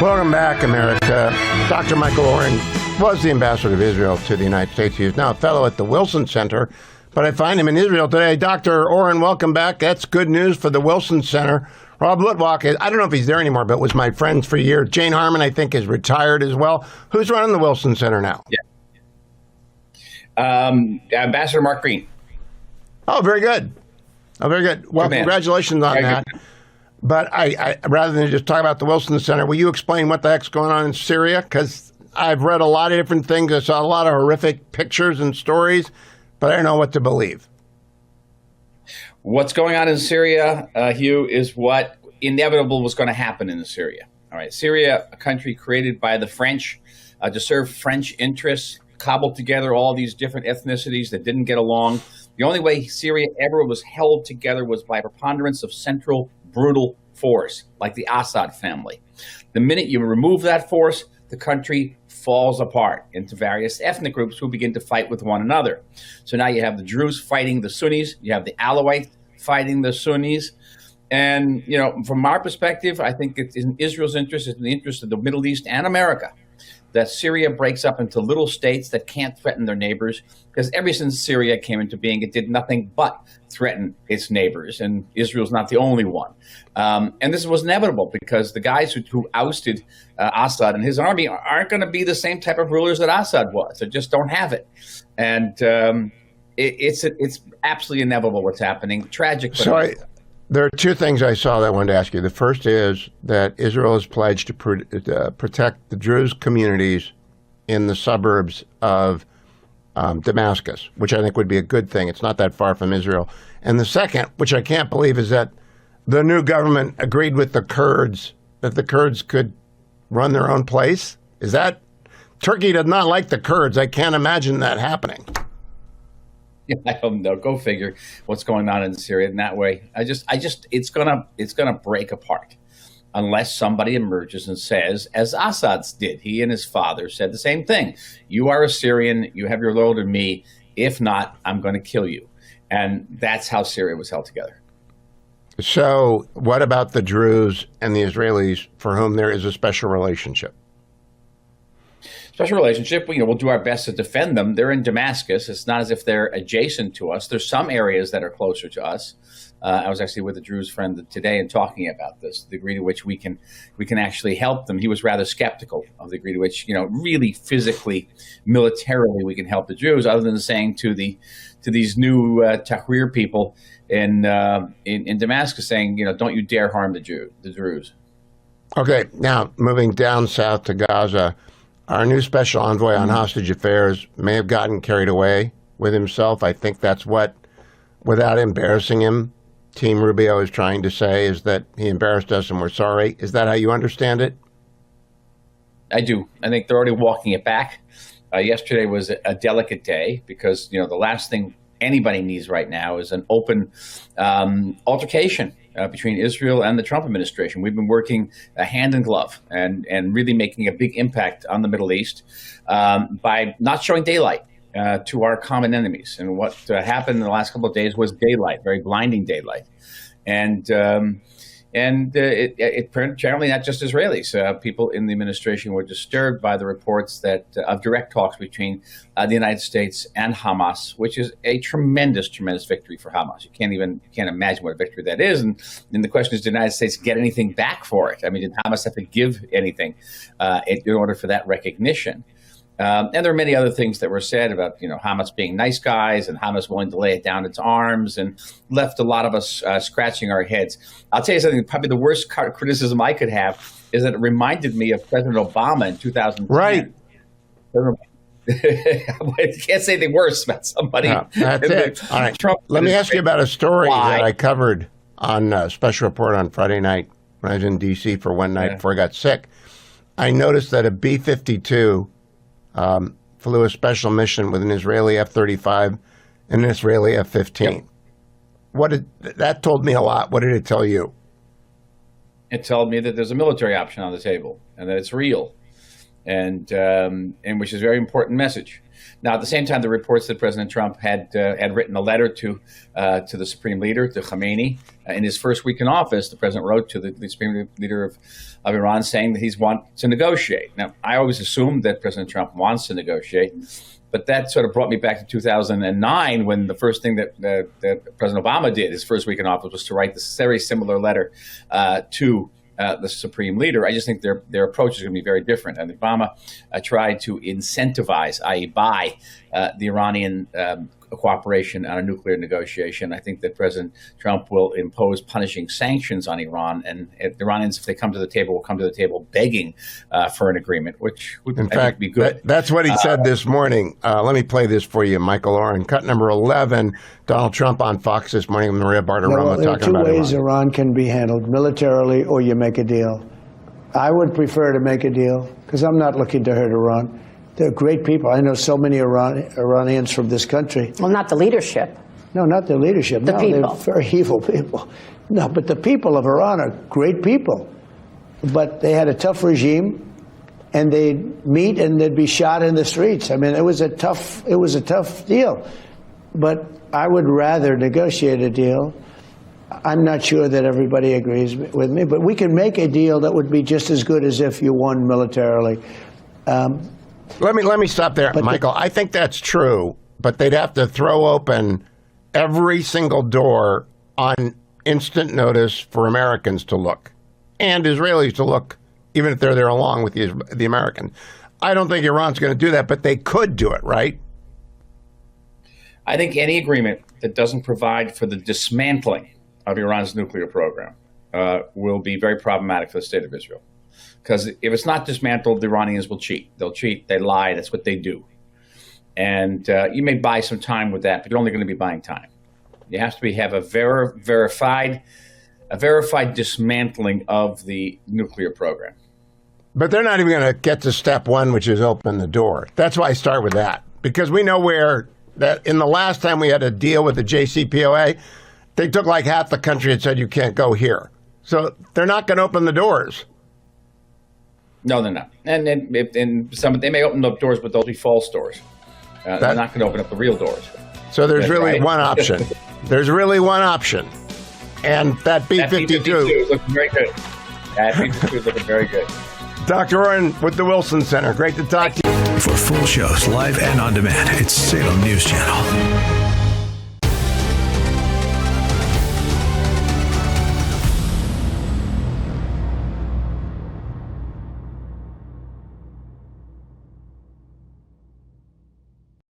Welcome back, America. Dr. Michael Oren was the ambassador of Israel to the United States. He is now a fellow at the Wilson Center, but I find him in Israel today. Dr. Oren, welcome back. That's good news for the Wilson Center. Rob Lutwak, I don't know if he's there anymore, but was my friend for years. Jane Harmon, I think, is retired as well. Who's running the Wilson Center now? Yeah. Ambassador Mark Green. Oh, very good. Oh, very good. Well, congratulations on that. But I rather than just talk about the Wilson Center, will you explain what the heck's going on in Syria? Because I've read a lot of different things. I saw a lot of horrific pictures and stories, but I don't know what to believe. What's going on in Syria, Hugh, is what inevitable was going to happen in Syria. All right, Syria, a country created by the French to serve French interests, cobbled together all these different ethnicities that didn't get along. The only way Syria ever was held together was by preponderance of central brutal force, like the Assad family. The minute you remove that force, the country falls apart into various ethnic groups who begin to fight with one another. So now you have the Druze fighting the Sunnis, you have the Alawites fighting the Sunnis. And, you know, from our perspective, I think it's in Israel's interest, it's in the interest of the Middle East and America, that Syria breaks up into little states that can't threaten their neighbors, because ever since Syria came into being, it did nothing but threaten its neighbors, and Israel's not the only one. And this was inevitable because the guys who ousted Assad and his army aren't going to be the same type of rulers that Assad was. They just don't have it. And it's absolutely inevitable what's happening. Tragic. But there are two things I saw that I wanted to ask you. The first is that Israel has pledged to protect the Druze communities in the suburbs of Damascus, which I think would be a good thing. It's not that far from Israel. And the second, which I can't believe, is that the new government agreed with the Kurds that the Kurds could run their own place. Is that Turkey does not like the Kurds? I can't imagine that happening. I don't know. Go figure what's going on in Syria in that way. It's gonna break apart unless somebody emerges and says, as Assad did. He and his father said the same thing. You are a Syrian. You have your load of me. If not, I'm going to kill you. And that's how Syria was held together. So what about the Druze and the Israelis for whom there is a special relationship? Special relationship, we'll do our best to defend them. They're in Damascus. It's not as if they're adjacent to us. There's some areas that are closer to us. I was actually with a Druze friend today and talking about this, the degree to which we can actually help them. He was rather skeptical of the degree to which, really physically, militarily, we can help the Jews, other than saying to these new Tahrir people in Damascus, saying, don't you dare harm the Druze. Okay, now moving down south to Gaza. Our new special envoy on hostage affairs may have gotten carried away with himself. I think that's what, without embarrassing him, Team Rubio is trying to say, is that he embarrassed us and we're sorry. Is that how you understand it? I do. I think they're already walking it back. Yesterday was a delicate day because, the last thing anybody needs right now is an open altercation between Israel and the Trump administration. We've been working hand in glove and really making a big impact on the Middle East by not showing daylight to our common enemies. And what happened in the last couple of days was daylight, very blinding daylight. And it generally not just Israelis. People in the administration were disturbed by the reports of direct talks between the United States and Hamas, which is a tremendous victory for Hamas. You can't imagine what a victory that is. And the question is, did the United States get anything back for it? I mean, did Hamas have to give anything in order for that recognition? And there are many other things that were said about, Hamas being nice guys and Hamas willing to lay it down its arms, and left a lot of us scratching our heads. I'll tell you something, probably the worst criticism I could have is that it reminded me of President Obama in 2010. Right. I can't say anything worse about somebody. No, that's it. All right. Let me ask you about a story that I covered on a special report on Friday night when I was in D.C. for one night before I got sick. I noticed that a B-52 flew a special mission with an Israeli F-35 and an Israeli F-15. Yep. That told me a lot. What did it tell you? It told me that there's a military option on the table and that it's real. and which is a very important message. Now, at the same time, the reports that President Trump had written a letter to the Supreme Leader, to Khamenei, in his first week in office. The president wrote to the Supreme Leader of Iran saying that he's wants to negotiate. Now, I always assumed that President Trump wants to negotiate, but that sort of brought me back to 2009 when the first thing that President Obama did his first week in office was to write this very similar letter to the Supreme Leader. I just think their approach is going to be very different. And Obama tried to incentivize, i.e. buy the Iranian cooperation on a nuclear negotiation. I think that President Trump will impose punishing sanctions on Iran. And if the Iranians, if they come to the table, will come to the table begging for an agreement, which would in fact be good. That's what he said this morning. Let me play this for you, Michael Oren. Cut number 11, Donald Trump on Fox this morning, Maria Bartiromo there are talking two about ways Iran. Iran can be handled, militarily or you make a deal. I would prefer to make a deal because I'm not looking to hurt Iran. They're great people. I know so many Iranians from this country. Well, not the leadership. No, not the leadership. The people. They're very evil people. No, but the people of Iran are great people. But they had a tough regime, and they'd meet and they'd be shot in the streets. I mean, it was a tough deal. But I would rather negotiate a deal. I'm not sure that everybody agrees with me, but we can make a deal that would be just as good as if you won militarily. Let me stop there, Michael. I think that's true, but they'd have to throw open every single door on instant notice for Americans to look and Israelis to look, even if they're there along with the Americans. I don't think Iran's going to do that, but they could do it, right? I think any agreement that doesn't provide for the dismantling of Iran's nuclear program will be very problematic for the state of Israel. Because if it's not dismantled, the Iranians will cheat. They'll cheat, they lie, that's what they do. And you may buy some time with that, but you're only going to be buying time. You have to have a verified dismantling of the nuclear program. But they're not even going to get to step one, which is open the door. That's why I start with that. Because we know where that in the last time we had a deal with the JCPOA, they took like half the country and said, you can't go here. So they're not going to open the doors. No, they're not. And they may open up doors, but they'll be false doors. They're not going to open up the real doors. So there's really one option. There's really one option. And that B-52 is looking very good. That B-52 is looking very good. Dr. Oren with the Wilson Center. Great to talk to you. For full shows, live and on demand, it's Salem News Channel.